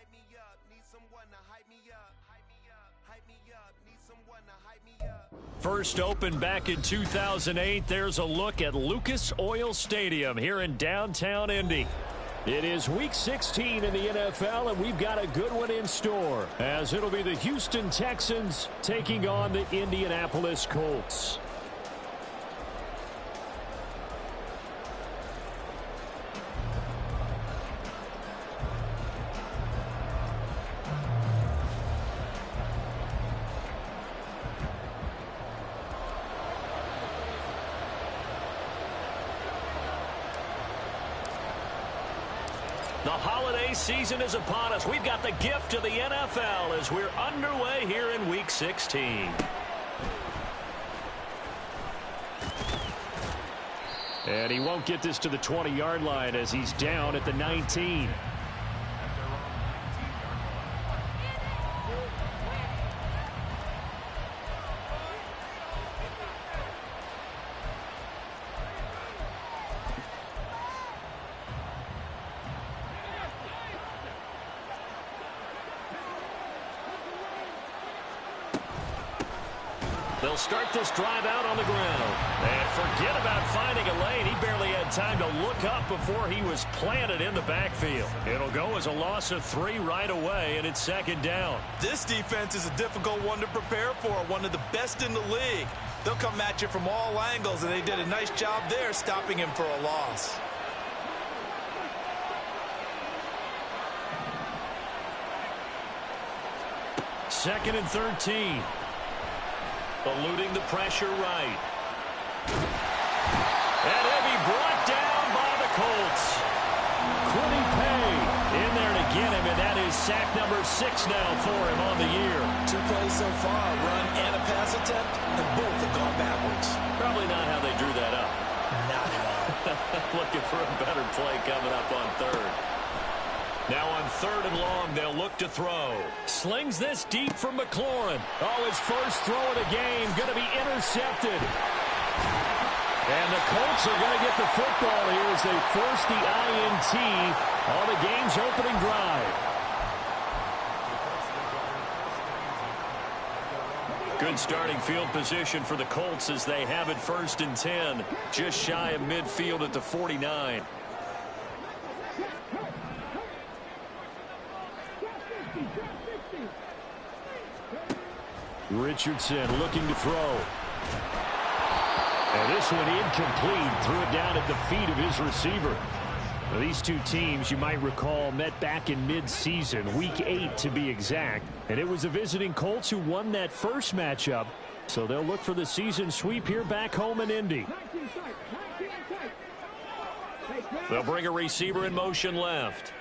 hype me up, need someone to hype me up, hype me up, hype me up, need someone to hype me up. First opened back in 2008, there's a look at Lucas Oil Stadium here in downtown Indy. It is Week 16 in the NFL, and we've got a good one in store, as it'll be the Houston Texans taking on the Indianapolis Colts. The holiday season is upon us. We've got the gift of the NFL as we're underway here in Week 16. And he won't get this to the 20-yard line as he's down at the 19. They'll start this drive out on the ground. And forget about finding a lane. He barely had time to look up before he was planted in the backfield. It'll go as a loss of 3 right away, and it's second down. This defense is a difficult one to prepare for, one of the best in the league. They'll come at you from all angles, and they did a nice job there stopping him for a loss. Second and 13. Eluding the pressure right. And he'll be brought down by the Colts. Quiddy Pay in there to get him, and that is sack number 6 now for him on the year. 2 plays so far, a run and a pass attempt, and both have gone backwards. Probably not how they drew that up. Not at all. Looking for a better play coming up on third. Now on third and long, they'll look to throw. Slings this deep from McLaurin. Oh, his first throw of the game going to be intercepted. And the Colts are going to get the football here as they force the INT on the game's opening drive. Good starting field position for the Colts as they have it first and 10. Just shy of midfield at the 49. Richardson looking to throw. And this one incomplete. Threw it down at the feet of his receiver. Now, these two teams, you might recall, met back in mid-season, Week 8 to be exact. And it was the visiting Colts who won that first matchup. So they'll look for the season sweep here back home in Indy. They'll bring a receiver in motion left.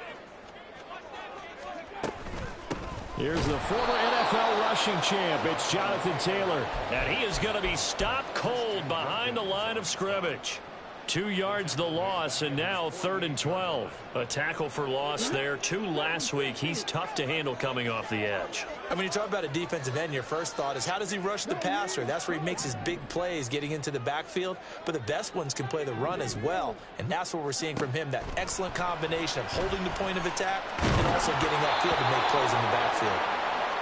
Here's the former NFL rushing champ. It's Jonathan Taylor. And he is going to be stopped cold behind the line of scrimmage. 2 yards the loss, and now 3rd and 12. A tackle for loss there. 2 last week. He's tough to handle coming off the edge. And when you talk about a defensive end, your first thought is how does he rush the passer? That's where he makes his big plays getting into the backfield. But the best ones can play the run as well. And that's what we're seeing from him, that excellent combination of holding the point of attack and also getting upfield to make plays in the backfield.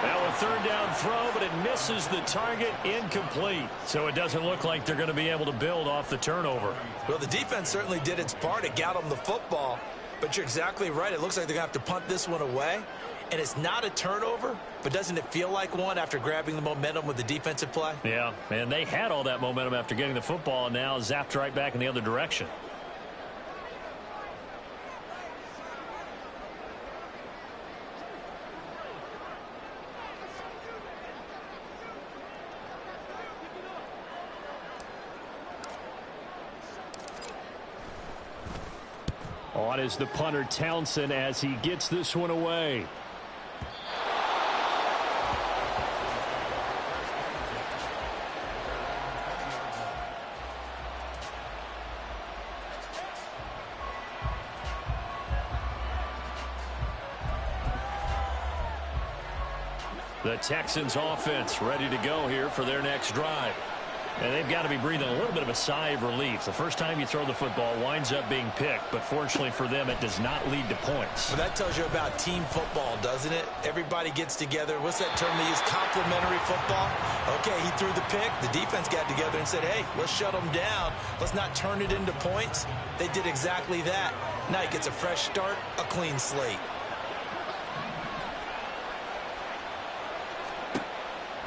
Now a 3rd down throw, but it misses the target, incomplete. So it doesn't look like they're going to be able to build off the turnover. Well, the defense certainly did its part to get them the football. But you're exactly right. It looks like they're going to have to punt this one away. And it's not a turnover, but doesn't it feel like one after grabbing the momentum with the defensive play? Yeah, and they had all that momentum after getting the football, and now zapped right back in the other direction. On is the punter Townsend as he gets this one away. The Texans offense ready to go here for their next drive. And they've got to be breathing a little bit of a sigh of relief. The first time you throw the football winds up being picked, but fortunately for them, it does not lead to points. Well, that tells you about team football, doesn't it? Everybody gets together. What's that term they use? Complementary football. Okay, he threw the pick. The defense got together and said, hey, let's shut them down. Let's not turn it into points. They did exactly that. Now he gets a fresh start, a clean slate.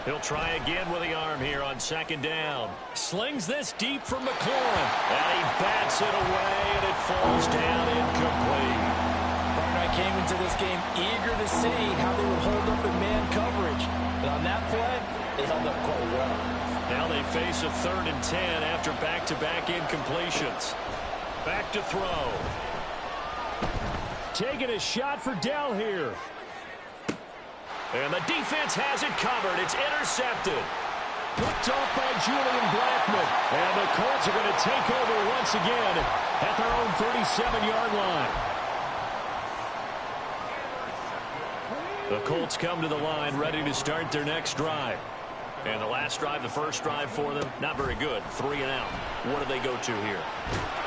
He'll try again with the arm here on second down. Slings this deep from McLaurin. And he bats it away, and it falls down incomplete. Partner, I came into this game eager to see how they would hold up in man coverage. And on that play, they held up quite well. Now they face a 3rd and 10 after back-to-back incompletions. Back to throw. Taking a shot for Dell here. And the defense has it covered. It's intercepted. Picked off by Julian Blackmon. And the Colts are going to take over once again at their own 37-yard line. The Colts come to the line ready to start their next drive. And the last drive, the first drive for them, not very good. 3 and out. What do they go to here?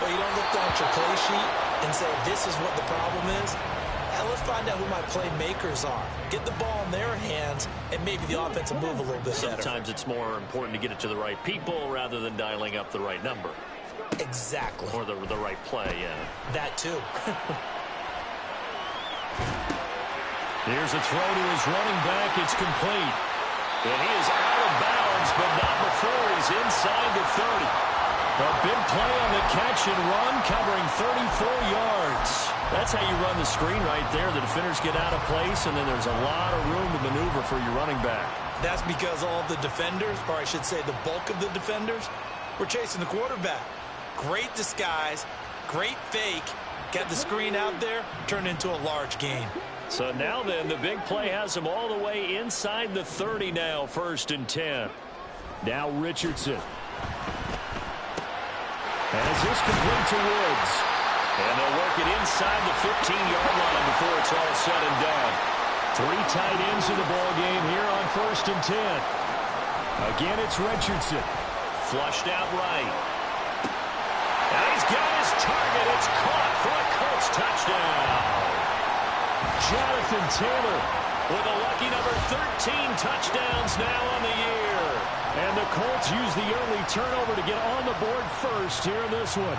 Well, you don't look down at your play sheet and say, this is what the problem is. Now let's find out who my playmakers are. Get the ball in their hands, and maybe the offense will move a little bit better. Sometimes it's more important to get it to the right people rather than dialing up the right number. Exactly. Or the right play, yeah. That too. Here's a throw to his running back. It's complete. And he is out of bounds, but not before he's inside the 30. A big play on the catch and run, covering 34 yards. That's how you run the screen right there. The defenders get out of place, and then there's a lot of room to maneuver for your running back. That's because all the defenders, or I should say the bulk of the defenders, were chasing the quarterback. Great disguise, great fake, got the screen out there, turned into a large gain. So now then, the big play has them all the way inside the 30 now, 1st and 10. Now Richardson. As this complete to Woods. And they'll work it inside the 15-yard line before it's all said and done. 3 tight ends in the ball game here on 1st and 10. Again, it's Richardson. Flushed out right. And he's got his target. It's caught for a Colts touchdown. Jonathan Taylor with a lucky number 13 touchdowns now on the year. And the Colts use the early turnover to get on the board first here in this one.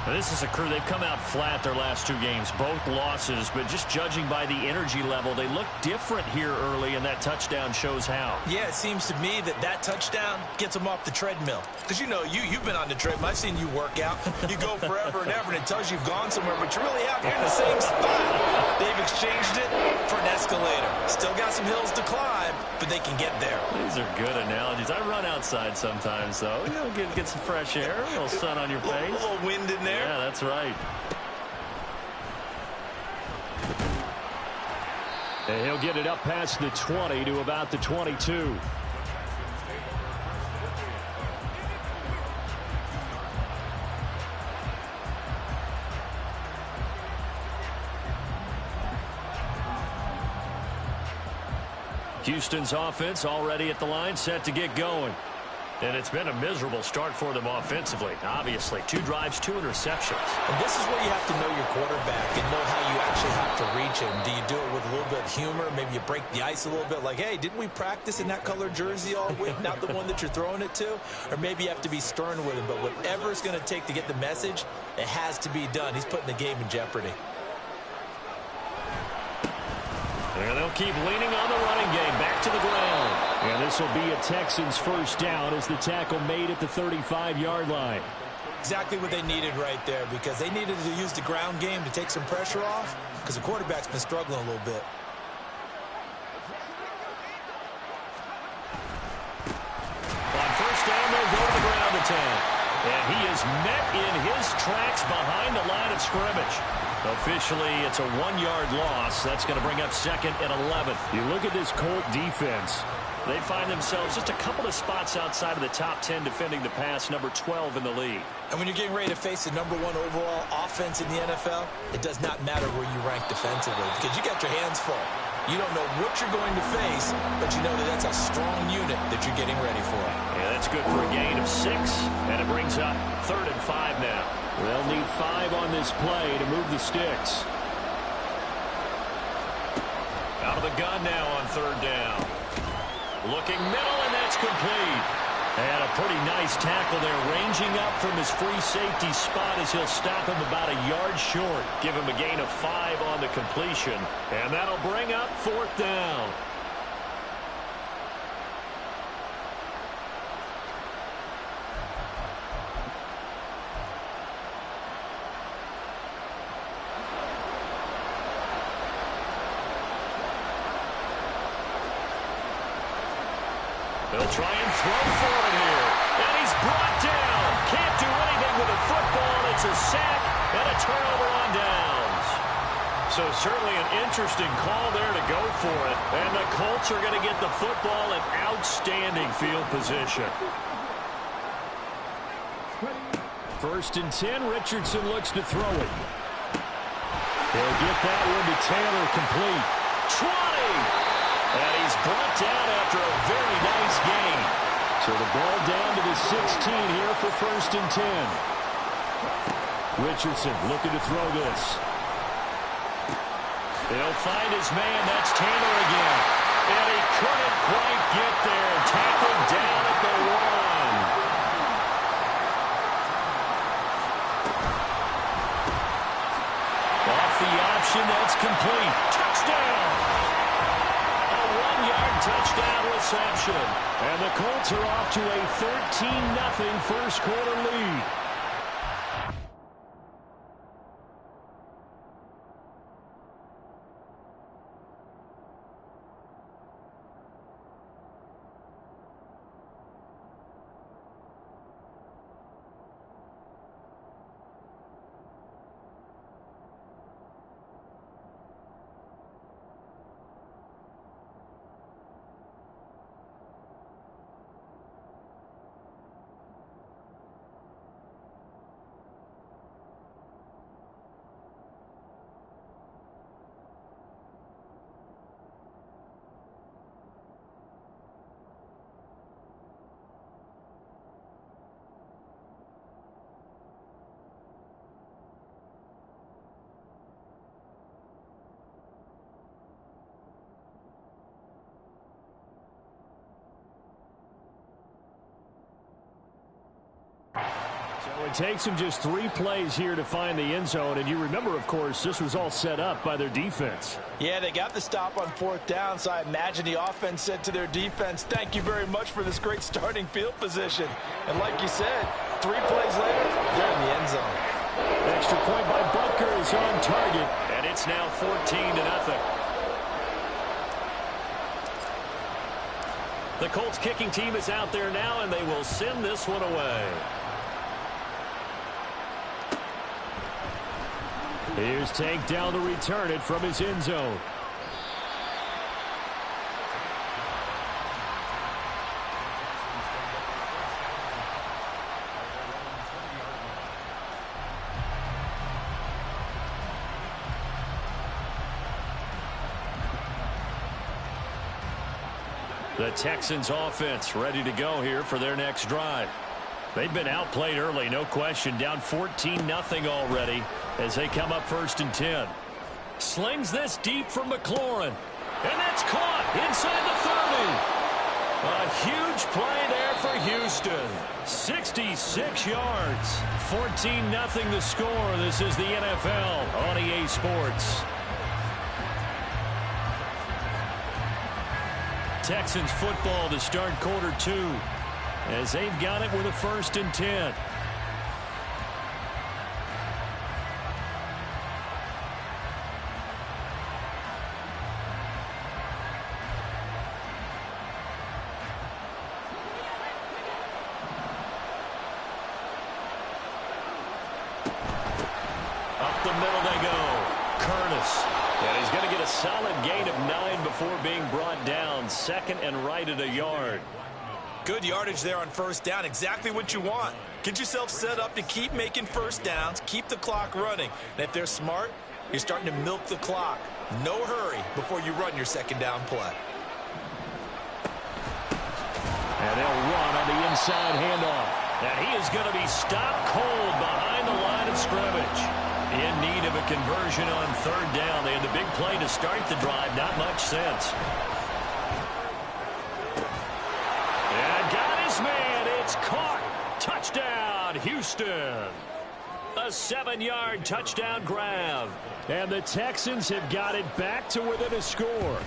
This is a crew, they've come out flat their last 2 games, both losses, but just judging by the energy level, they look different here early, and that touchdown shows how. Yeah, it seems to me that touchdown gets them off the treadmill. Because, you know, you've been on the treadmill. I've seen you work out. You go forever and ever, and it tells you you've gone somewhere, but you're really out here in the same spot. They've exchanged it for an escalator. Still got some hills to climb, but they can get there. These are good analogies. I run outside sometimes, though. You know, get some fresh air, a little sun on your face. A little wind in there. Yeah, that's right. And he'll get it up past the 20 to about the 22. Houston's offense already at the line, set to get going. And it's been a miserable start for them offensively. Obviously, 2 drives, 2 interceptions. And this is where you have to know your quarterback and know how you actually have to reach him. Do you do it with a little bit of humor? Maybe you break the ice a little bit like, hey, didn't we practice in that color jersey all week? Not the one that you're throwing it to? Or maybe you have to be stern with him. But whatever it's going to take to get the message, it has to be done. He's putting the game in jeopardy. And they'll keep leaning on the running game. Back to the ground. And this will be a Texans first down as the tackle made at the 35-yard line. Exactly what they needed right there, because they needed to use the ground game to take some pressure off, because the quarterback's been struggling a little bit. On first down, they'll go to the ground attack. And he is met in his tracks behind the line of scrimmage. Officially, it's a 1-yard loss. That's going to bring up 2nd and 11. You look at this Colt defense. They find themselves just a couple of spots outside of the top 10 defending the pass, number 12 in the league. And when you're getting ready to face the number 1 overall offense in the NFL, it does not matter where you rank defensively, because you got your hands full. You don't know what you're going to face, but you know that that's a strong unit that you're getting ready for. Yeah, that's good for a gain of 6, and it brings up 3rd and 5 now. They'll need 5 on this play to move the sticks. Out of the gun now on 3rd down. Looking middle, and that's complete. And a pretty nice tackle there, ranging up from his free safety spot as he'll stop him about a yard short. Give him a gain of 5 on the completion. And that'll bring up 4th down. They'll try and throw for it here. And he's brought down. Can't do anything with a football. It's a sack and a turnover on downs. So certainly an interesting call there to go for it. And the Colts are going to get the football in outstanding field position. 1st and 10. Richardson looks to throw it. He'll get that one to Taylor, complete. 20! And he's brought down after a very nice gain. So the ball down to the 16 here for 1st and 10. Richardson looking to throw this. He'll find his man. That's Taylor again. And he couldn't quite get there. Tackled down at the 1. Off the option. That's complete. Touchdown. Touchdown reception. And the Colts are off to a 13-0 first quarter lead. So it takes them just 3 plays here to find the end zone. And you remember, of course, this was all set up by their defense. Yeah, they got the stop on 4th down, so I imagine the offense said to their defense, thank you very much for this great starting field position. And like you said, 3 plays later, they're in the end zone. Extra point by Butker is on target, and it's now 14-0. The Colts kicking team is out there now, and they will send this one away. Here's Tank down to return it from his end zone. The Texans offense ready to go here for their next drive. They've been outplayed early, no question. Down 14-0 already as they come up 1st and 10. Slings this deep from McLaurin. And that's caught inside the 30. A huge play there for Houston. 66 yards. 14-0 the score. This is the NFL on EA Sports. Texans football to start quarter 2 as they've got it with a 1st and 10. Up the middle they go. Curtis. And he's going to get a solid gain of 9 before being brought down. 2nd and right at a yard. Good yardage there on 1st down. Exactly what you want. Get yourself set up to keep making 1st downs. Keep the clock running. And if they're smart, You're starting to milk the clock. No hurry before you run your second down play. And they'll run on the inside handoff. And he is going to be stopped cold behind the line of scrimmage. In need of a conversion on third down. They had the big play to start the drive. Not much sense. And got his man. It's caught. Touchdown, Houston. A 7-yard touchdown grab. And the Texans have got it back to within a score.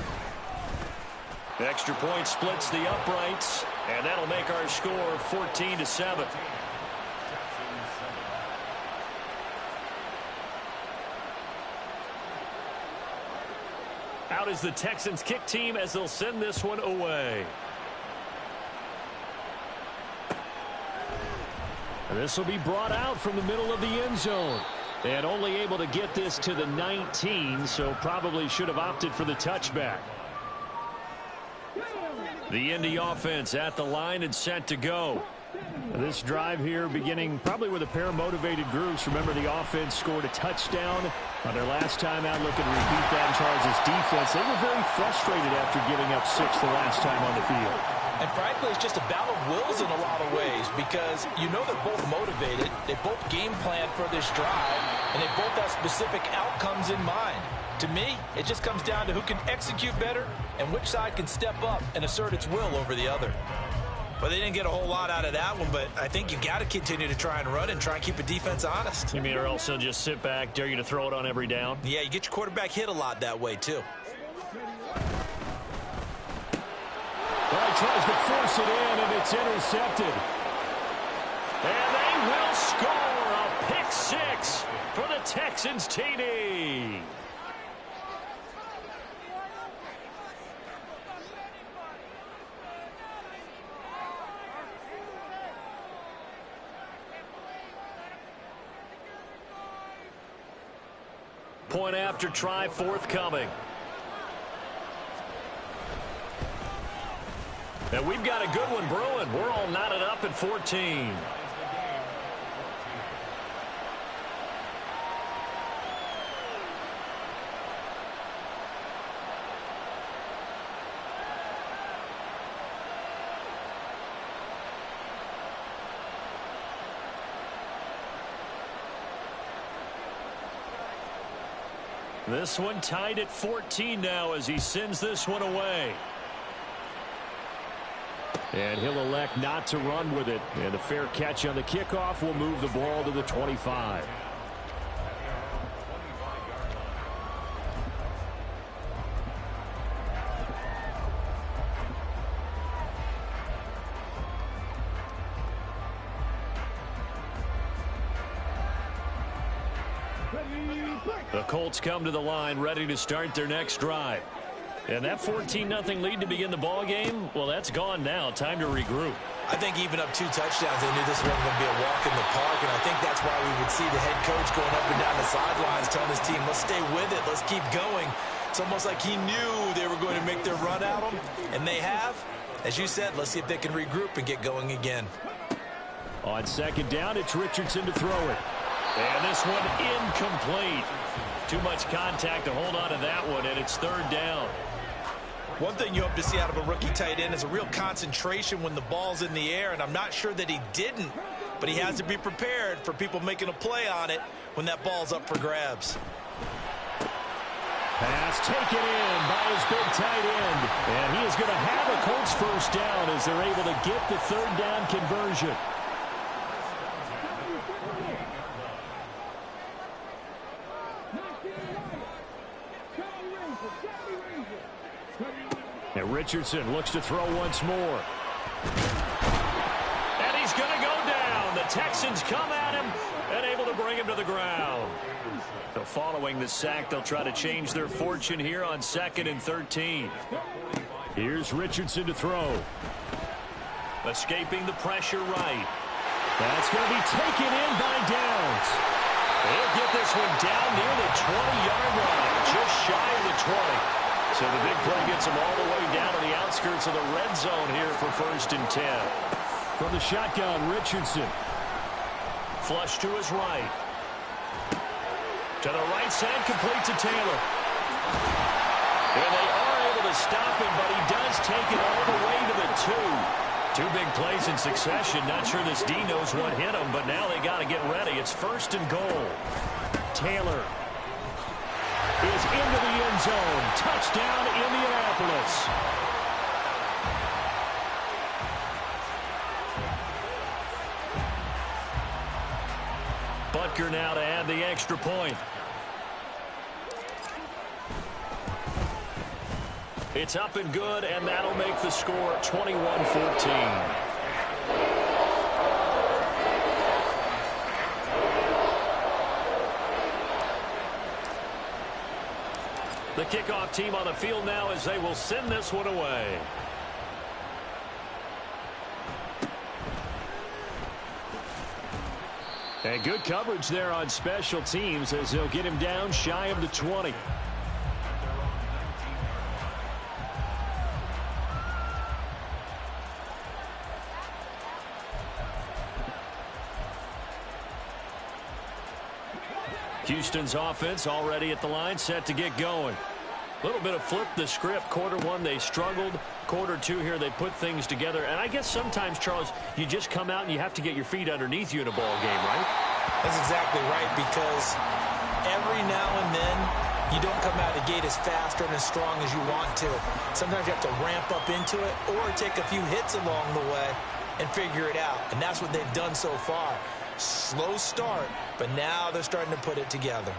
Extra point splits the uprights, and that'll make our score 14-7. Out is the Texans kick team as they'll send this one away. This will be brought out from the middle of the end zone. And only able to get this to the 19, so probably should have opted for the touchback. The Indy offense at the line and set to go. This drive here beginning probably with a pair of motivated groups. Remember, the offense scored a touchdown on their last time out, looking to repeat that in Charles' defense. They were very frustrated after giving up 6 the last time on the field. And frankly, it's just a battle of wills in a lot of ways because you know they're both motivated. They both game plan for this drive, and they both have specific outcomes in mind. To me, it just comes down to who can execute better and which side can step up and assert its will over the other. Well, they didn't get a whole lot out of that one, but I think you got to continue to try and run and try and keep a defense honest. You mean or else they'll just sit back, dare you to throw it on every down? Yeah, you get your quarterback hit a lot that way, too. Well, he tries to force it in, and it's intercepted. And they will score a pick 6 for the Texans TD. Point after try forthcoming. And we've got a good one brewing. We're all knotted up at 14. This one tied at 14 now as he sends this one away. And he'll elect not to run with it. And a fair catch on the kickoff will move the ball to the 25. The Colts come to the line ready to start their next drive. And that 14-0 lead to begin the ball game, well, that's gone now. Time to regroup. I think even up 2 touchdowns, they knew this wasn't going to be a walk in the park, and I think that's why we would see the head coach going up and down the sidelines telling his team, let's stay with it, let's keep going. It's almost like he knew they were going to make their run at him, and they have. As you said, let's see if they can regroup and get going again. On second down, it's Richardson to throw it. And this one incomplete. Too much contact to hold on to that one, and it's third down. One thing you hope to see out of a rookie tight end is a real concentration when the ball's in the air, and I'm not sure that he didn't, but he has to be prepared for people making a play on it when that ball's up for grabs. Pass taken in by his big tight end, and he is going to have a Colts first down as they're able to get the third down conversion. And Richardson looks to throw once more. And he's going to go down. The Texans come at him and able to bring him to the ground. So following the sack, they'll try to change their fortune here on 2nd and 13. Here's Richardson to throw. Escaping the pressure right. That's going to be taken in by Downs. They'll get this one down near the 20-yard line, just shy of the 20. So the big play gets them all the way down to the outskirts of the red zone here for 1st and 10. From the shotgun, Richardson. Flush to his right. To To the right side, complete to Taylor. And they are able to stop him, but he does take it all the way to the 2. 2 big plays in succession. Not sure this D knows what hit him, but now they got to get ready. It's 1st and goal. Taylor is into the end zone. Touchdown, Indianapolis. Butker now to add the extra point. It's up and good, and that'll make the score 21-14. The kickoff team on the field now as they will send this one away. And good coverage there on special teams as they'll get him down shy of the 20. Houston's offense already at the line, set to get going. A little bit of flip the script. Quarter 1, they struggled. Quarter 2 here, they put things together. And I guess sometimes, Charles, you just come out and you have to get your feet underneath you in a ball game, right? That's exactly right, because every now and then you don't come out of the gate as fast and as strong as you want to. Sometimes you have to ramp up into it or take a few hits along the way and figure it out. And that's what they've done so far. Slow start, but now they're starting to put it together.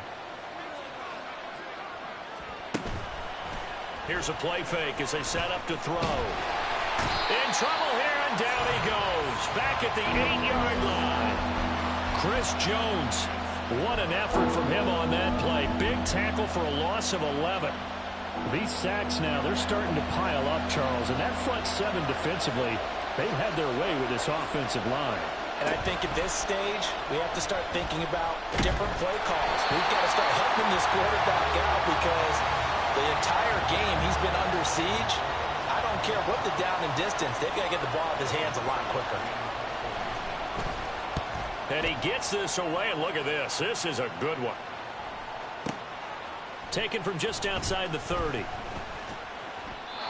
Here's a play fake as they set up to throw. In trouble here, and down he goes. Back at the 8-yard line. Chris Jones. What an effort from him on that play. Big tackle for a loss of 11. These sacks now, they're starting to pile up, Charles. And that front 7 defensively, they've had their way with this offensive line. And I think at this stage, we have to start thinking about different play calls. We've got to start helping this quarterback out because the entire game he's been under siege. I don't care what the down and distance. They've got to get the ball out of his hands a lot quicker. And he gets this away, and look at this. This is a good one. Taken from just outside the 30.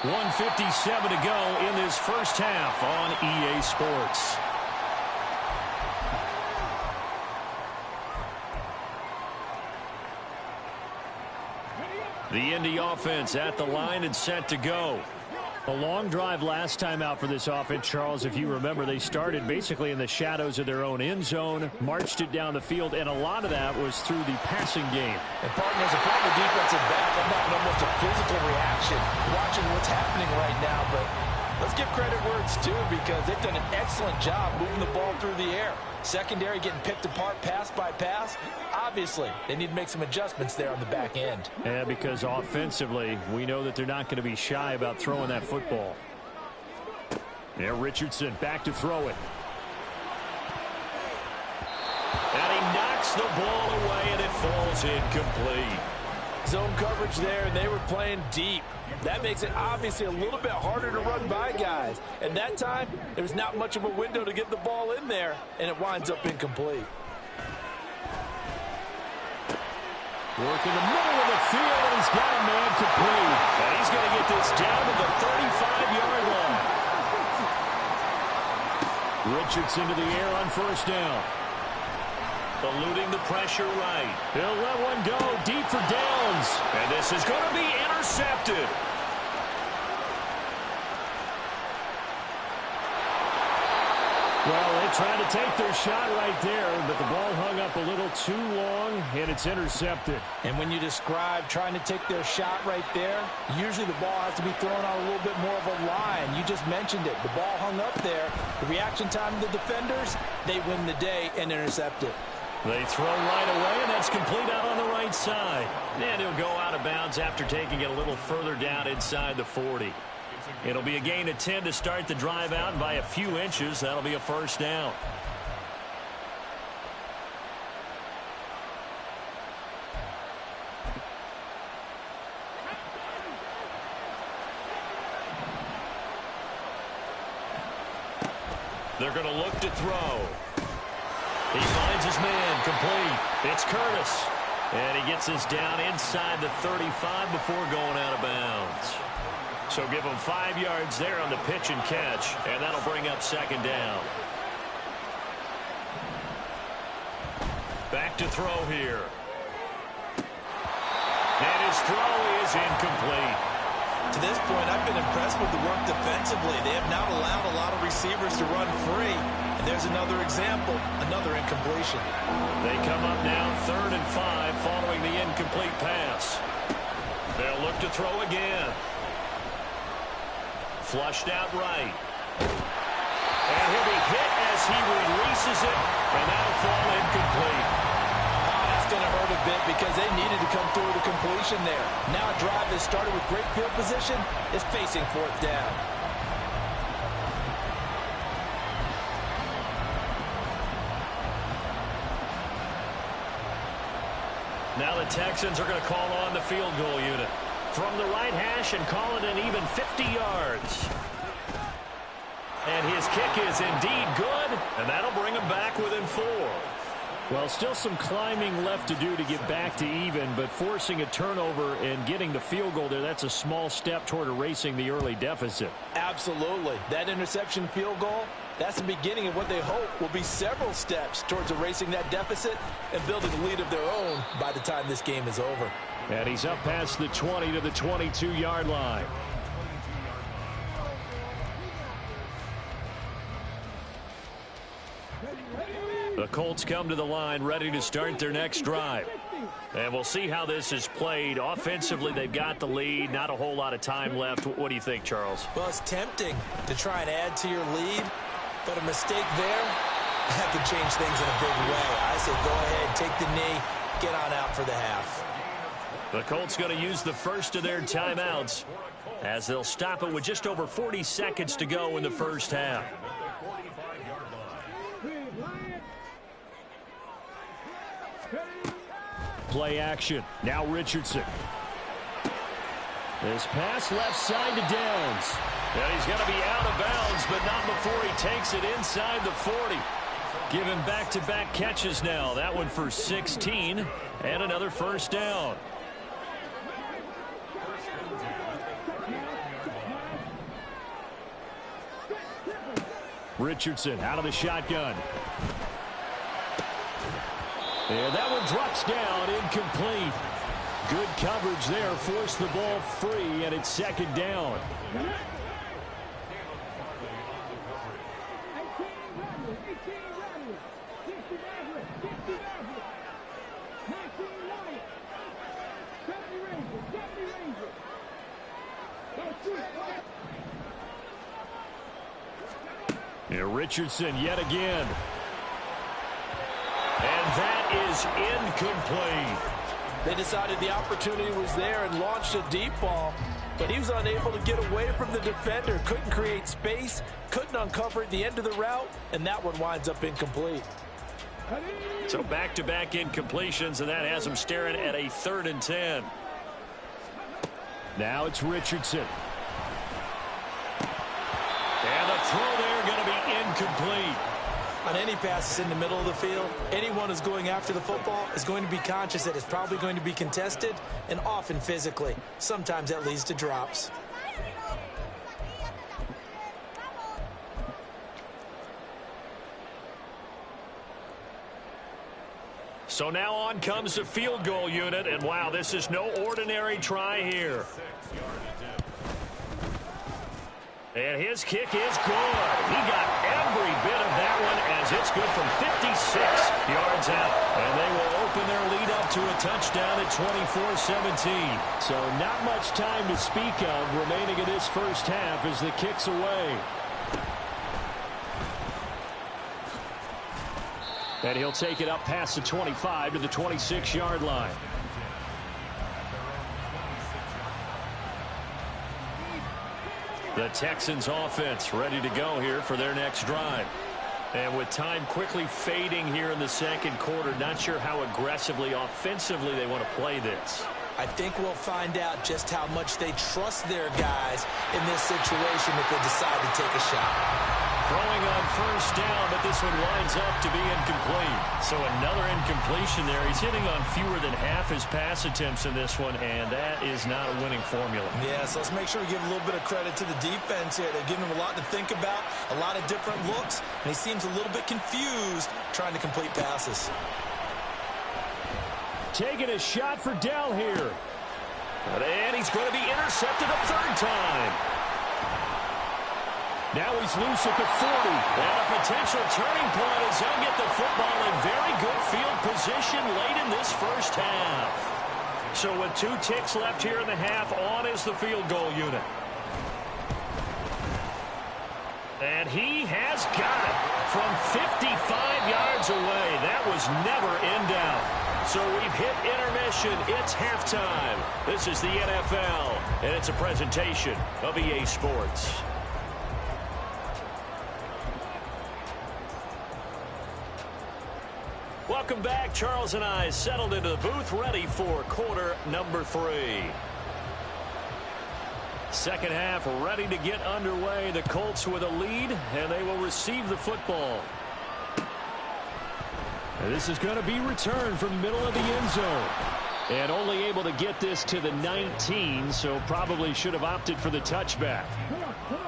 1:57 to go in this first half on EA Sports. The Indy offense at the line and set to go. A long drive last time out for this offense, Charles. If you remember, they started basically in the shadows of their own end zone, marched it down the field, and a lot of that was through the passing game. And, partner, as a former defensive back, I'm not almost a physical reaction watching what's happening right now, but let's give credit where it's due because they've done an excellent job moving the ball through the air. Secondary getting picked apart pass by pass. Obviously, they need to make some adjustments there on the back end. Yeah, because offensively, we know that they're not going to be shy about throwing that football. Yeah, Richardson back to throw it. And he knocks the ball away, and it falls incomplete. Zone coverage there, and they were playing deep. That makes it obviously a little bit harder to run by guys. And that time, there was not much of a window to get the ball in there, and it winds up incomplete. Work in the middle of the field, and he's got a man complete. And he's going to get this down to the 35-yard line. Richardson to the air on first down. Eluding the pressure right. He'll let one go deep for Downs. And this is going to be intercepted. Well, they tried to take their shot right there, but the ball hung up a little too long, and it's intercepted. And when you describe trying to take their shot right there, usually the ball has to be thrown on a little bit more of a line. You just mentioned it. The ball hung up there. The reaction time of the defenders, they win the day and intercept it. They throw right away, and that's complete out on the right side. And he'll go out of bounds after taking it a little further down inside the 40. It'll be a gain of 10 to start the drive out, and by a few inches, that'll be a first down. They're going to look to throw. He finds his man complete. It's Curtis. And he gets us down inside the 35 before going out of bounds. So give him 5 yards there on the pitch and catch, and that'll bring up second down. Back to throw here. And his throw is incomplete. To this point, I've been impressed with the work defensively. They have not allowed a lot of receivers to run free. And there's another example, another incompletion. They come up now 3rd and 5 following the incomplete pass. They'll look to throw again. Flushed out right. And he'll be hit as he releases it, and that'll fall incomplete. That's going to hurt a bit because they needed to come through with a completion there. Now a drive that started with great field position is facing 4th down. Now the Texans are going to call on the field goal unit from the right hash and call it an even 50 yards. And his kick is indeed good, and that'll bring him back within 4. Well, still some climbing left to do to get back to even, but forcing a turnover and getting the field goal there, that's a small step toward erasing the early deficit. Absolutely. That interception field goal, that's the beginning of what they hope will be several steps towards erasing that deficit and building a lead of their own by the time this game is over. And he's up past the 20 to the 22-yard line. The Colts come to the line ready to start their next drive. And we'll see how this is played. Offensively, they've got the lead. Not a whole lot of time left. What do you think, Charles? Well, it's tempting to try and add to your lead, but a mistake there, that could change things in a big way. I say go ahead, take the knee, get on out for the half. The Colts going to use the first of their timeouts as they'll stop it with just over 40 seconds to go in the first half. Play action. Now Richardson. This pass left side to Downs. And he's going to be out of bounds, but not before he takes it inside the 40. Given back-to-back catches now. That one for 16 and another first down. Richardson out of the shotgun. And that one drops down, incomplete. Good coverage there, forced the ball free, and it's second down. And Richardson yet again. And that is incomplete. They decided the opportunity was there and launched a deep ball, but he was unable to get away from the defender, couldn't create space, couldn't uncover at the end of the route, and that one winds up incomplete. So back-to-back incompletions, and that has him staring at a 3rd and 10. Now it's Richardson. And the throw there going to be incomplete. On any passes in the middle of the field, anyone who's going after the football is going to be conscious that it's probably going to be contested and often physically. Sometimes that leads to drops. So now on comes the field goal unit, and wow, this is no ordinary try here. And his kick is good. He got every bit of that one as it's good from 56 yards out. And they will open their lead up to a touchdown at 24-17. So not much time to speak of remaining in this first half as the kick's away. And he'll take it up past the 25 to the 26-yard line. The Texans offense ready to go here for their next drive. And with time quickly fading here in the second quarter, not sure how aggressively, offensively they want to play this. I think we'll find out just how much they trust their guys in this situation if they decide to take a shot. Throwing on first down, but this one lines up to be incomplete. So another incompletion there. He's hitting on fewer than half his pass attempts in this one, and that is not a winning formula. Yeah, so let's make sure we give a little bit of credit to the defense here. They're giving him a lot to think about, a lot of different looks, and he seems a little bit confused trying to complete passes. Taking a shot for Dell here. And he's going to be intercepted a third time. Now he's loose at the 40. And a potential turning point as they'll get the football in very good field position late in this first half. So with 2 ticks left here in the half, on is the field goal unit. And he has got it from 55 yards away. That was never in doubt. So we've hit intermission. It's halftime. This is the NFL, and it's a presentation of EA Sports. Welcome back. Charles and I settled into the booth, ready for quarter number 3. Second half ready to get underway. The Colts with a lead, and they will receive the football. And this is going to be returned from the middle of the end zone. And only able to get this to the 19, so probably should have opted for the touchback.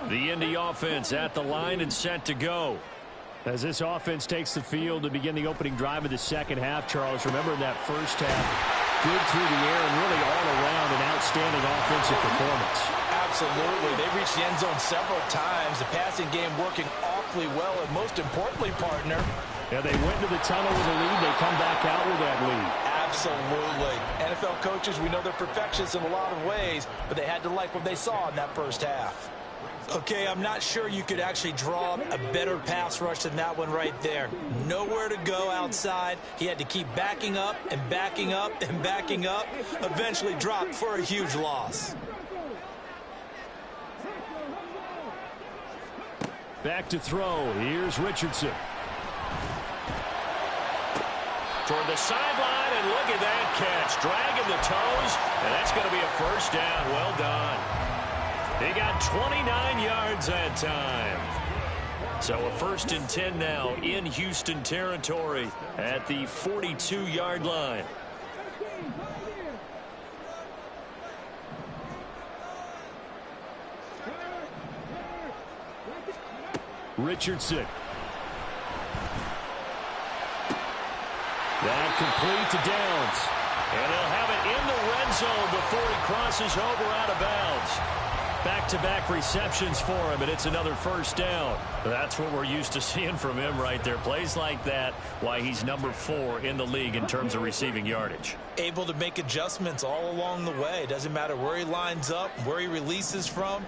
The Indy offense at the line and set to go. As this offense takes the field to begin the opening drive of the second half, Charles, remember in that first half, good through the air and really all around an outstanding offensive performance. Absolutely. They reached the end zone several times. The passing game working awfully well, and most importantly, partner, yeah, they went to the tunnel with a lead. They come back out with that lead. Absolutely. NFL coaches, we know they're perfectionists in a lot of ways, but they had to like what they saw in that first half. Okay, I'm not sure you could actually draw a better pass rush than that one right there. Nowhere to go outside. He had to keep backing up and backing up and backing up. Eventually dropped for a huge loss. Back to throw. Here's Richardson. Toward the sideline, and look at that catch. Dragging the toes, and that's going to be a first down. Well done. He got 29 yards that time. So a 1st and 10 now in Houston territory at the 42-yard line. Richardson. That complete to Downs. And they'll have it in the red zone before he crosses over out of bounds. Back-to-back receptions for him, and it's another first down. That's what we're used to seeing from him right there. Plays like that, why he's number 4 in the league in terms of receiving yardage. Able to make adjustments all along the way. Doesn't matter where he lines up, where he releases from.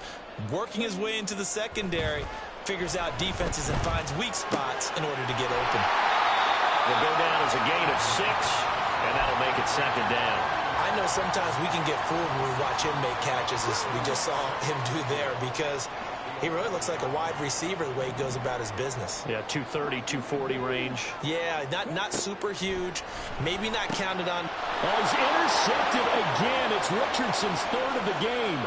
Working his way into the secondary, figures out defenses and finds weak spots in order to get open. Will go down as a gain of 6, and that'll make it second down. I know sometimes we can get fooled when we watch him make catches, as we just saw him do there, because he really looks like a wide receiver the way he goes about his business. Yeah, 230, 240 range. Yeah, not super huge, maybe not counted on. Oh, he's intercepted again. It's Richardson's 3rd of the game.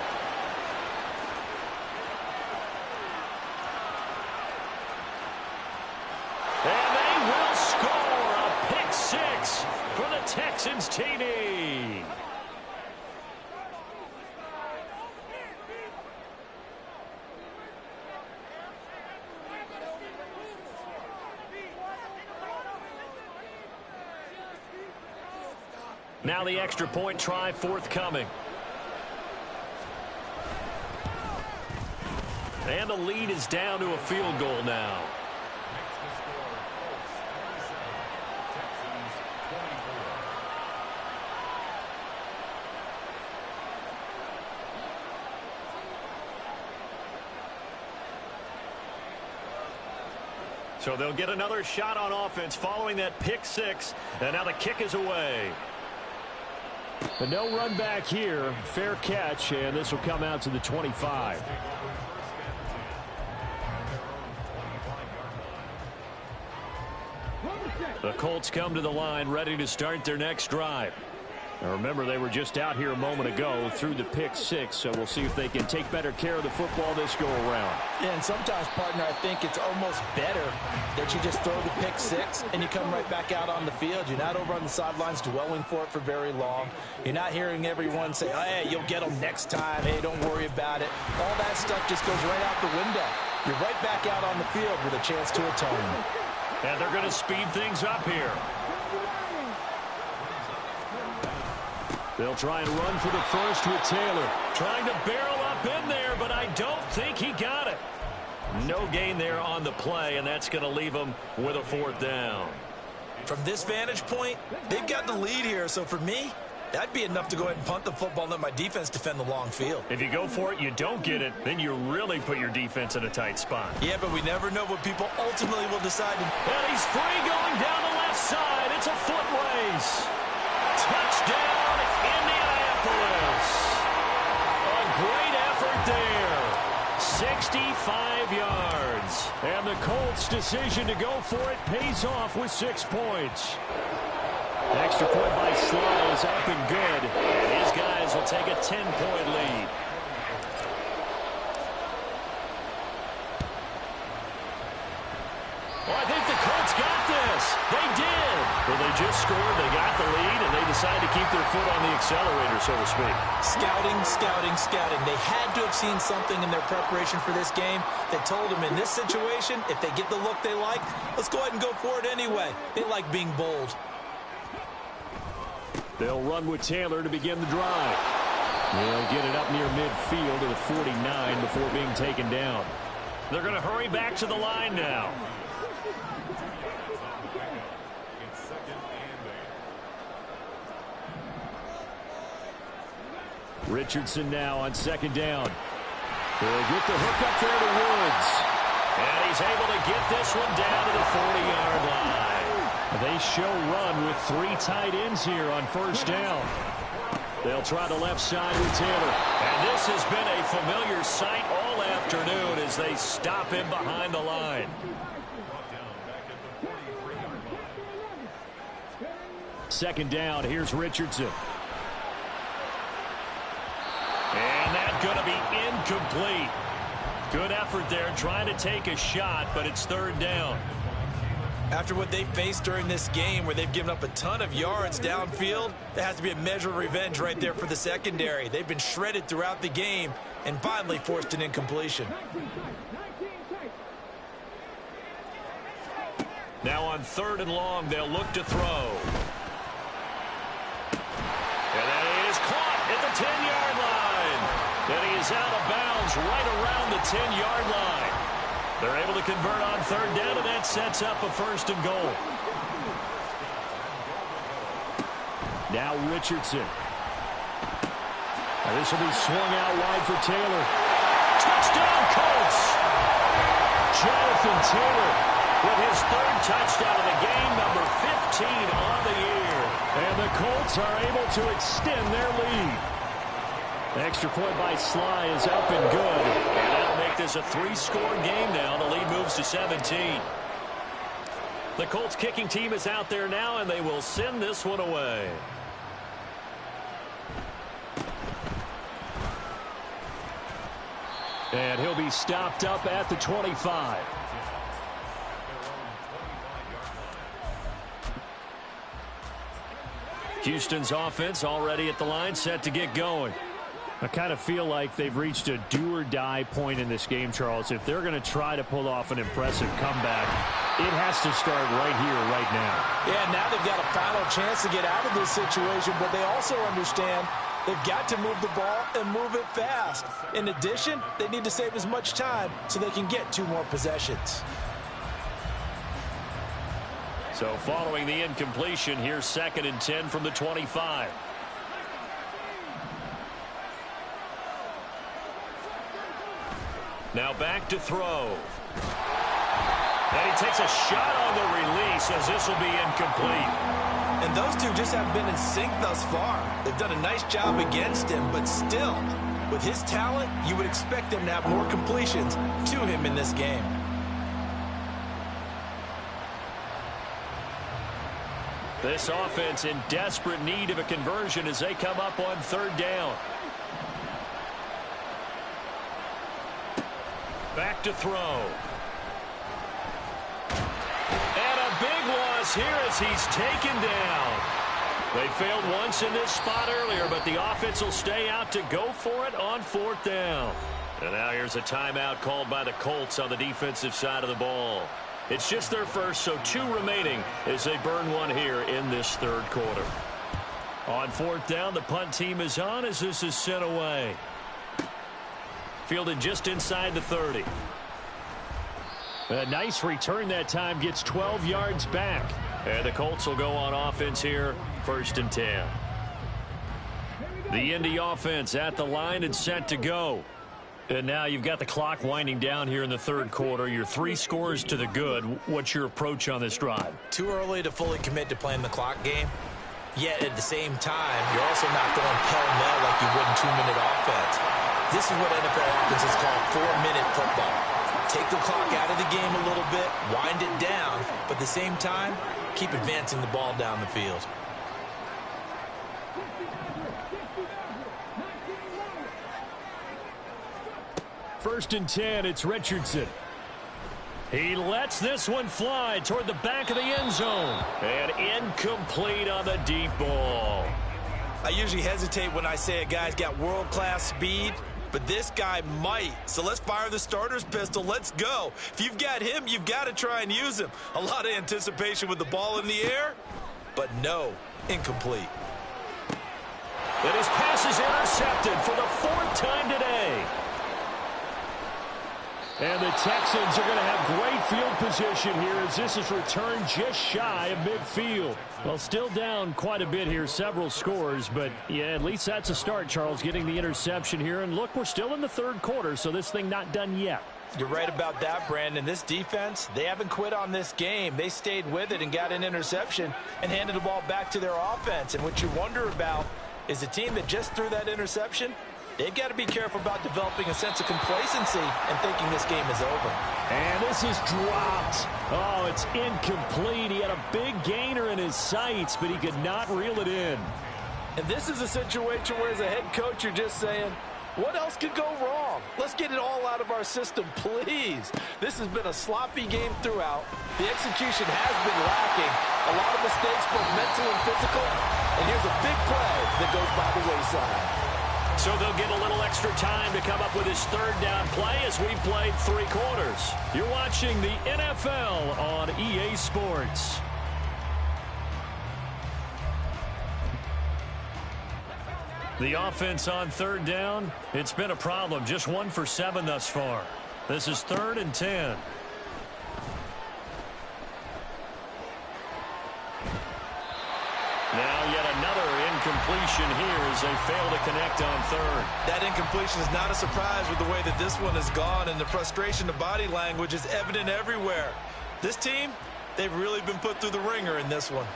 And they will score a pick 6 for the Texans TD. Now the extra point try forthcoming. And the lead is down to a field goal now. So they'll get another shot on offense following that pick 6. And now the kick is away. But no run back here. Fair catch, and this will come out to the 25. The Colts come to the line ready to start their next drive. Now remember, they were just out here a moment ago through the pick six, so we'll see if they can take better care of the football this go-around. Yeah, and sometimes, partner, I think it's almost better that you just throw the pick six and you come right back out on the field. You're not over on the sidelines dwelling for it for very long. You're not hearing everyone say, oh, hey, you'll get them next time. Hey, don't worry about it. All that stuff just goes right out the window. You're right back out on the field with a chance to atone. And they're going to speed things up here. They'll try and run for the first with Taylor. Trying to barrel up in there, but I don't think he got it. No gain there on the play, and that's going to leave him with a fourth down. From this vantage point, they've got the lead here, so for me, that'd be enough to go ahead and punt the football and let my defense defend the long field. If you go for it, you don't get it, then you really put your defense in a tight spot. Yeah, but we never know what people ultimately will decide to do. And he's free going down the left side. It's a foot race. Touchdown, Indianapolis. A great effort there. 65 yards. And the Colts' decision to go for it pays off with 6 points. Extra point by Sly is up and good. And his guys will take a 10-point lead. Well, I think the Colts got this. They did. Well, they just scored, they got the lead, and they decided to keep their foot on the accelerator, so to speak. Scouting, scouting, scouting. They had to have seen something in their preparation for this game that told them in this situation, if they get the look they like, let's go ahead and go for it anyway. They like being bold. They'll run with Taylor to begin the drive. They'll get it up near midfield to the 49 before being taken down. They're going to hurry back to the line now. Richardson now on second down. He'll get the hook up there to Woods. And he's able to get this one down to the 40-yard line. They show run with 3 tight ends here on first down. They'll try the left side with Taylor. And this has been a familiar sight all afternoon as they stop him behind the line. Second down, here's Richardson. And that's going to be incomplete. Good effort there trying to take a shot, but it's third down. After what they faced during this game where they've given up a ton of yards downfield, there has to be a measure of revenge right there for the secondary. They've been shredded throughout the game and finally forced an incompletion. Now on third and long, they'll look to throw. And that is caught at the 10-yard line. And he is out of bounds right around the 10-yard line. They're able to convert on third down, and that sets up a first and goal. Now Richardson. Now this will be swung out wide for Taylor. Touchdown, Colts! Jonathan Taylor with his third touchdown of the game, number 15 on the year. And the Colts are able to extend their lead. The extra point by Sly is up and good. And that'll make this a 3-score game now. The lead moves to 17. The Colts kicking team is out there now, and they will send this one away. And he'll be stopped up at the 25. Houston's offense already at the line, set to get going. I kind of feel like they've reached a do-or-die point in this game, Charles. If they're going to try to pull off an impressive comeback, it has to start right here, right now. Yeah, now they've got a final chance to get out of this situation, but they also understand they've got to move the ball and move it fast. In addition, they need to save as much time so they can get 2 more possessions. So following the incompletion, here's 2nd and 10 from the 25. Now back to throw. And he takes a shot on the release as this will be incomplete. And those two just haven't been in sync thus far. They've done a nice job against him, but still, with his talent, you would expect them to have more completions to him in this game. This offense in desperate need of a conversion as they come up on third down. Back to throw. And a big loss here as he's taken down. They failed once in this spot earlier, but the offense will stay out to go for it on fourth down. And now here's a timeout called by the Colts on the defensive side of the ball. It's just their first, so 2 remaining as they burn one here in this third quarter. On fourth down, the punt team is on as this is sent away. Fielded just inside the 30. A nice return that time, gets 12 yards back. And the Colts will go on offense here, 1st and 10. The Indy offense at the line and set to go. And now you've got the clock winding down here in the third quarter. Your 3 scores to the good. What's your approach on this drive? Too early to fully commit to playing the clock game. Yet at the same time, you're also not going pell-mell like you would in 2-minute offense. This is what NFL offenses call 4-minute football. Take the clock out of the game a little bit, wind it down, but at the same time, keep advancing the ball down the field. First and 10, it's Richardson. He lets this one fly toward the back of the end zone. And incomplete on the deep ball. I usually hesitate when I say a guy's got world-class speed, but this guy might. So let's fire the starter's pistol. Let's go. If you've got him, you've got to try and use him. A lot of anticipation with the ball in the air, but no, incomplete. And his pass is intercepted for the 4th time today. And the Texans are going to have great field position here as this is returned just shy of midfield. Well, still down quite a bit here, several scores, but yeah, at least that's a start, Charles, getting the interception here. And look, we're still in the third quarter, so this thing not done yet. You're right about that, Brandon. This defense, they haven't quit on this game. They stayed with it and got an interception and handed the ball back to their offense. And what you wonder about is the team that just threw that interception, they've got to be careful about developing a sense of complacency and thinking this game is over. And this is dropped. Oh, it's incomplete. He had a big gainer in his sights, but he could not reel it in. And this is a situation where as a head coach, you're just saying, what else could go wrong? Let's get it all out of our system, please. This has been a sloppy game throughout. The execution has been lacking. A lot of mistakes, both mental and physical. And here's a big play that goes by the wayside. So they'll get a little extra time to come up with his third down play as we've played 3 quarters. You're watching the NFL on EA Sports. The offense on third down, it's been a problem. Just 1 for 7 thus far. This is 3rd and 10. Now yet another incompletion here as they fail to connect on third. That incompletion is not a surprise with the way that this one has gone, and the frustration, the body language is evident everywhere. This team, they've really been put through the ringer in this one.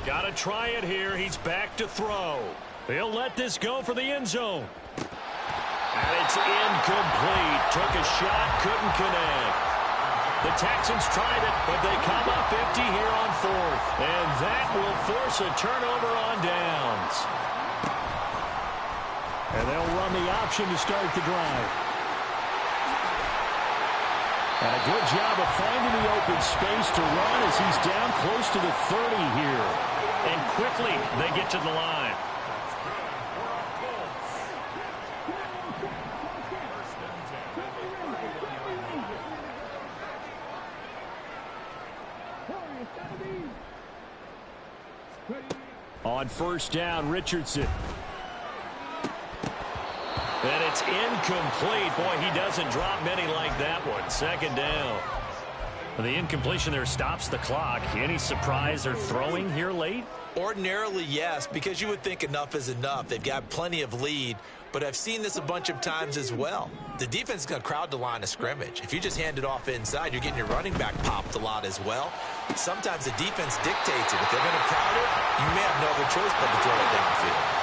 Got to try it here. He's back to throw. He'll let this go for the end zone. And it's incomplete. Took a shot, couldn't connect. The Texans tried it, but they come up empty here on 4th. And that will force a turnover on downs. And they'll run the option to start the drive. And a good job of finding the open space to run as he's down close to the 30 here. And quickly they get to the line. On first down, Richardson. And it's incomplete. Boy, he doesn't drop many like that one. 2nd down. The incompletion there stops the clock. Any surprise they're throwing here late? Ordinarily, yes, because you would think enough is enough. They've got plenty of lead, but I've seen this a bunch of times as well. The defense is going to crowd the line of scrimmage. If you just hand it off inside, you're getting your running back popped a lot as well. Sometimes the defense dictates it. If they're going to crowd it, you may have no other choice but to throw it downfield.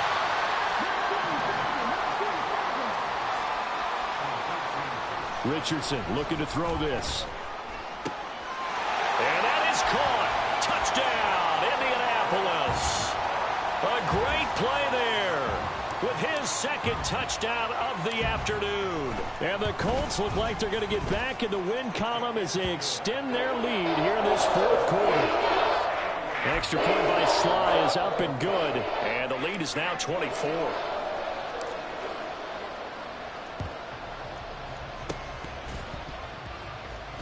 Richardson looking to throw this. And that is caught. A great play there with his second touchdown of the afternoon. And the Colts look like they're going to get back in the win column as they extend their lead here in this fourth quarter. Extra point by Sly is up and good, and the lead is now 24.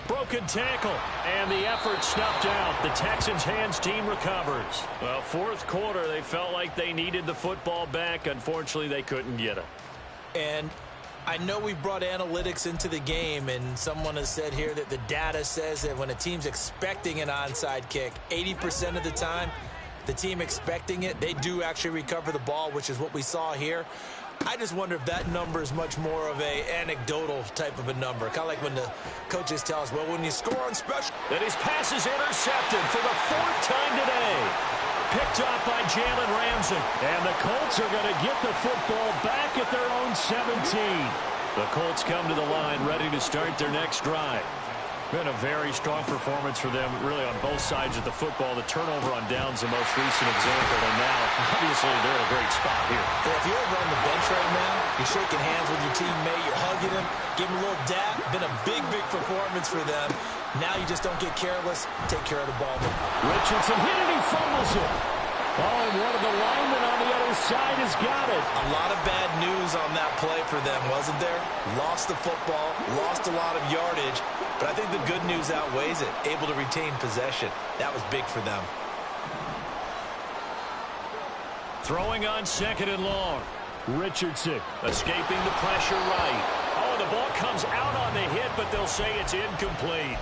Broken tackle, and the effort snuffed out. The Texans' hands team recovers. Well, fourth quarter, they felt like they needed the football back. Unfortunately, they couldn't get it. And I know we brought analytics into the game, and someone has said here that the data says that when a team's expecting an onside kick, 80% of the time, the team expecting it, they do actually recover the ball, which is what we saw here. I just wonder if that number is much more of a anecdotal type of a number. Kind of like when the coaches tell us, well, when you score on special. And his pass is intercepted for the fourth time today. Picked off by Jalen Ramsey. And the Colts are going to get the football back at their own 17. The Colts come to the line ready to start their next drive. Been a very strong performance for them, really, on both sides of the football. The turnover on downs the most recent example, and now, obviously, they're in a great spot here. Yeah, if you're over on the bench right now, you're shaking hands with your teammate, you're hugging him, give him a little dap. Been a big, big performance for them. Now you just don't get careless. Take care of the ball. Richardson hit it, he fumbles it. Oh, and one of the linemen on the other side has got it. A lot of bad news on that play for them, wasn't there? Lost the football, lost a lot of yardage, but I think the good news outweighs it. Able to retain possession. That was big for them. Throwing on second and long. Richardson escaping the pressure right. Oh, the ball comes out on the hit, but they'll say it's incomplete.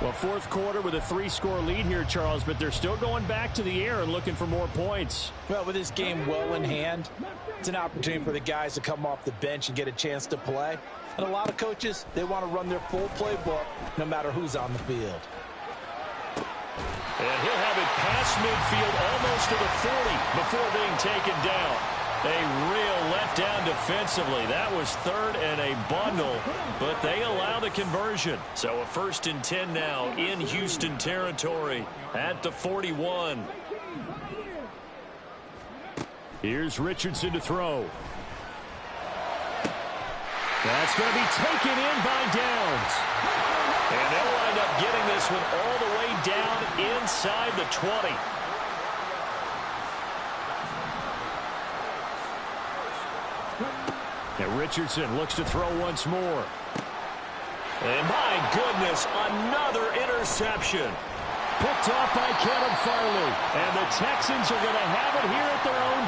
Well, fourth quarter with a 3-score lead here, Charles, but they're still going back to the air and looking for more points. Well, with this game well in hand, it's an opportunity for the guys to come off the bench and get a chance to play. And a lot of coaches, they want to run their full playbook no matter who's on the field. And he'll have it past midfield almost to the 40 before being taken down. A real letdown defensively. That was third and a bundle, but they allow the conversion. So a 1st and 10 now in Houston territory at the 41. Here's Richardson to throw. That's going to be taken in by Downs. And they'll wind up getting this one all the way down inside the 20. And Richardson looks to throw once more. And my goodness, another interception. Picked off by Caleb Farley. And the Texans are going to have it here at their own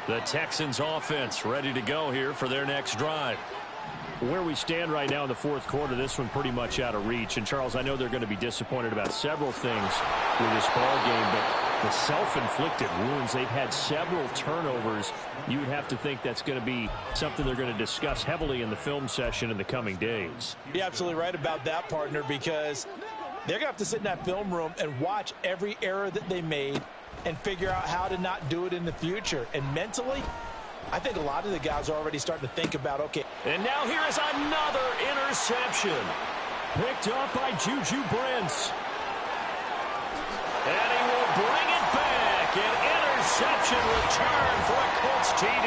15. The Texans offense ready to go here for their next drive. Where we stand right now in the fourth quarter, this one pretty much out of reach. And, Charles, I know they're going to be disappointed about several things with this ball game, but the self-inflicted wounds, they've had several turnovers. You would have to think that's going to be something they're going to discuss heavily in the film session in the coming days. You're absolutely right about that, partner, because they're going to have to sit in that film room and watch every error that they made and figure out how to not do it in the future. And mentally, I think a lot of the guys are already starting to think about, okay. And now here is another interception. Picked up by Juju Brents. And he will bring it back. An interception return for a Colts TD.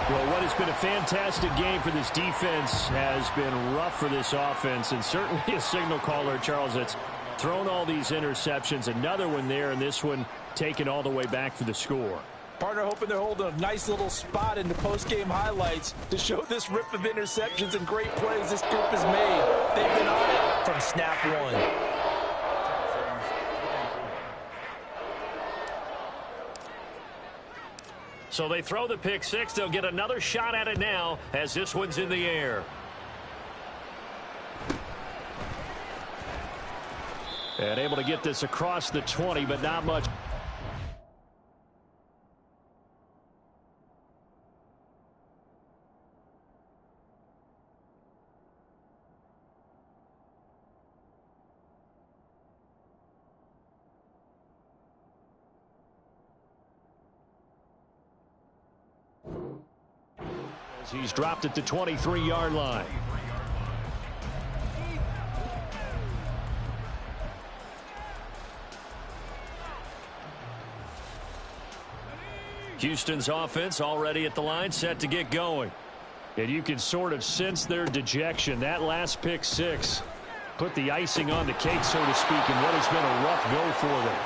Well, what has been a fantastic game for this defense has been rough for this offense, and certainly a signal caller, Charles, that's thrown all these interceptions. Another one there, and this one taken all the way back for the score. Partner hoping they're holding a nice little spot in the post-game highlights to show this rip of interceptions and great plays this group has made. They've been on it from snap one. So they throw the pick six. They'll get another shot at it now as this one's in the air. And able to get this across the 20, but not much. He's dropped at the 23-yard line. Houston's offense already at the line, set to get going. And you can sort of sense their dejection. That last pick six put the icing on the cake, so to speak, in what has been a rough go for them.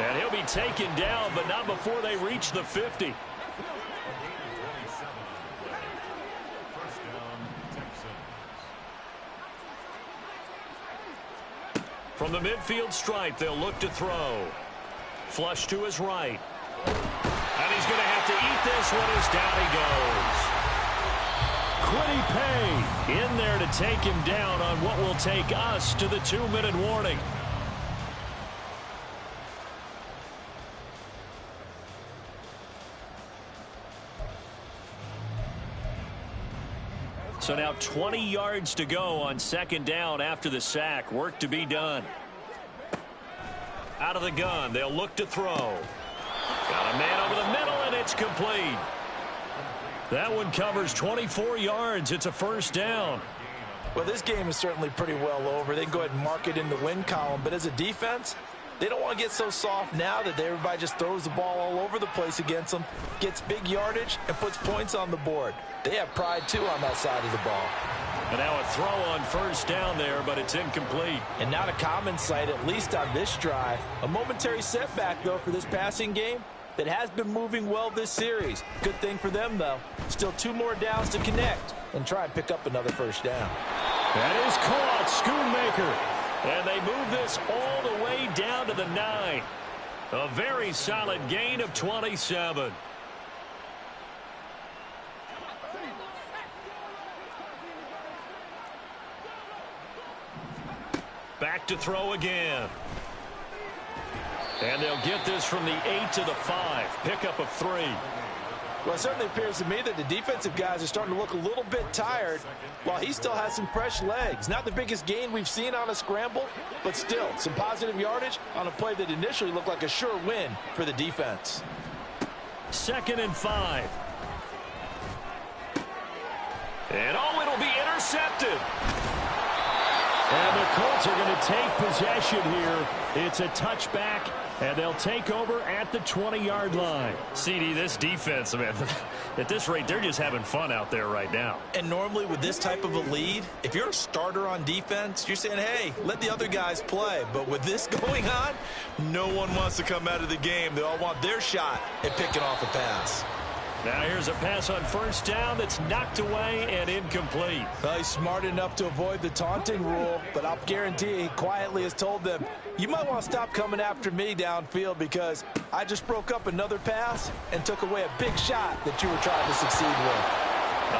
And he'll be taken down, but not before they reach the 50. From the midfield stripe, they'll look to throw. Flush to his right. And he's going to have to eat this one as down he goes. Kwity Paye in there to take him down on what will take us to the 2-minute warning. So now 20 yards to go on second down after the sack. Work to be done. Out of the gun, they'll look to throw. Got a man over the middle, and it's complete. That one covers 24 yards. It's a first down. Well, this game is certainly pretty well over. They can go ahead and mark it in the win column. But as a defense, they don't want to get so soft now that everybody just throws the ball all over the place against them, gets big yardage, and puts points on the board. They have pride, too, on that side of the ball. And now a throw on first down there, but it's incomplete. And not a common sight, at least on this drive. A momentary setback, though, for this passing game that has been moving well this series. Good thing for them, though. Still 2 more downs to connect and try and pick up another first down. That is caught, Schoonmaker. And they move this all the way down to the 9. A very solid gain of 27. Back to throw again. And they'll get this from the 8 to the 5. Pickup of 3. Well, it certainly appears to me that the defensive guys are starting to look a little bit tired while he still has some fresh legs. Not the biggest gain we've seen on a scramble, but still some positive yardage on a play that initially looked like a sure win for the defense. 2nd and 5. And it'll be intercepted. And the Colts are going to take possession here. It's a touchback, and they'll take over at the 20-yard line. CD, this defense, man, at this rate, they're just having fun out there right now. And normally with this type of a lead, if you're a starter on defense, you're saying, hey, let the other guys play. But with this going on, no one wants to come out of the game. They all want their shot at picking off a pass. Now here's a pass on first down that's knocked away and incomplete. Well, he's smart enough to avoid the taunting rule, but I'll guarantee he quietly has told them, you might want to stop coming after me downfield because I just broke up another pass and took away a big shot that you were trying to succeed with.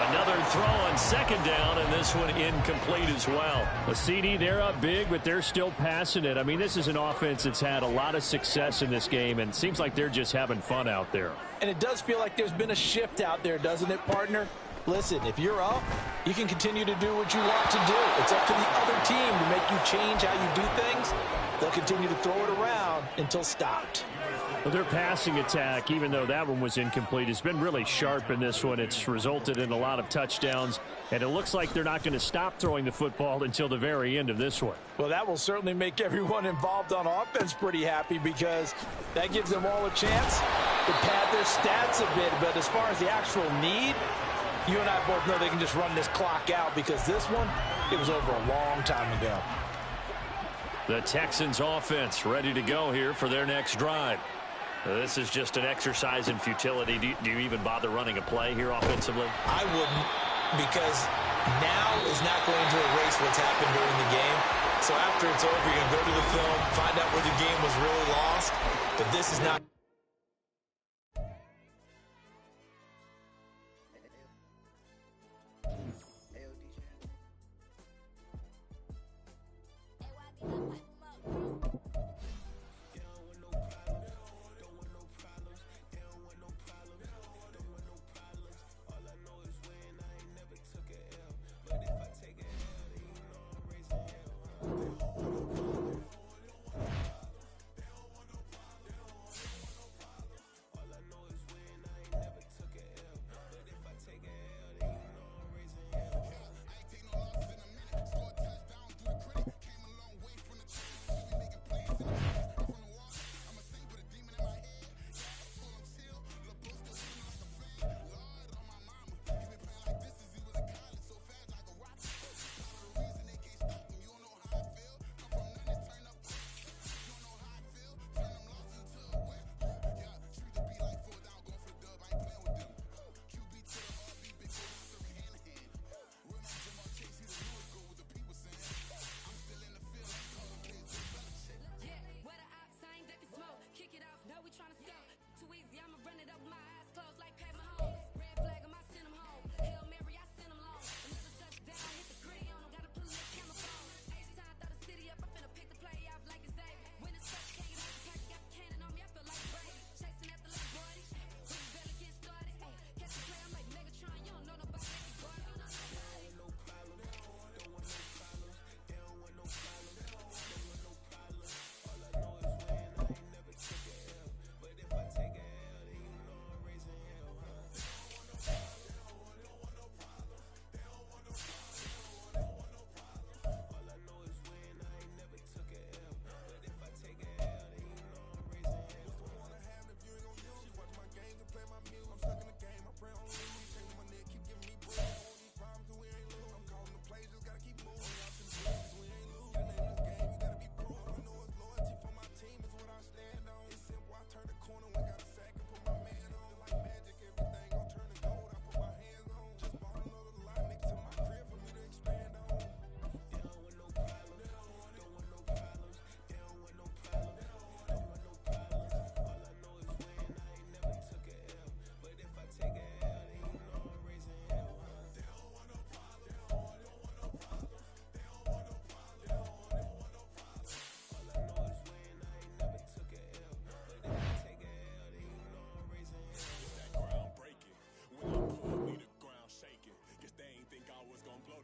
Another throw on second down, and this one incomplete as well. The CD, they're up big, but they're still passing it. I mean, this is an offense that's had a lot of success in this game, and it seems like they're just having fun out there. And it does feel like there's been a shift out there, doesn't it, partner? Listen, if you're up, you can continue to do what you want to do. It's up to the other team to make you change how you do things. They'll continue to throw it around until stopped. Well, their passing attack, even though that one was incomplete, has been really sharp in this one. It's resulted in a lot of touchdowns, and it looks like they're not going to stop throwing the football until the very end of this one. Well, that will certainly make everyone involved on offense pretty happy because that gives them all a chance to pad their stats a bit. But as far as the actual need, you and I both know they can just run this clock out because this one, it was over a long time ago. The Texans offense ready to go here for their next drive. This is just an exercise in futility. Do you even bother running a play here offensively? I wouldn't, because now is not going to erase what's happened during the game. So after it's over, you're going to go to the film, find out where the game was really lost. But this is not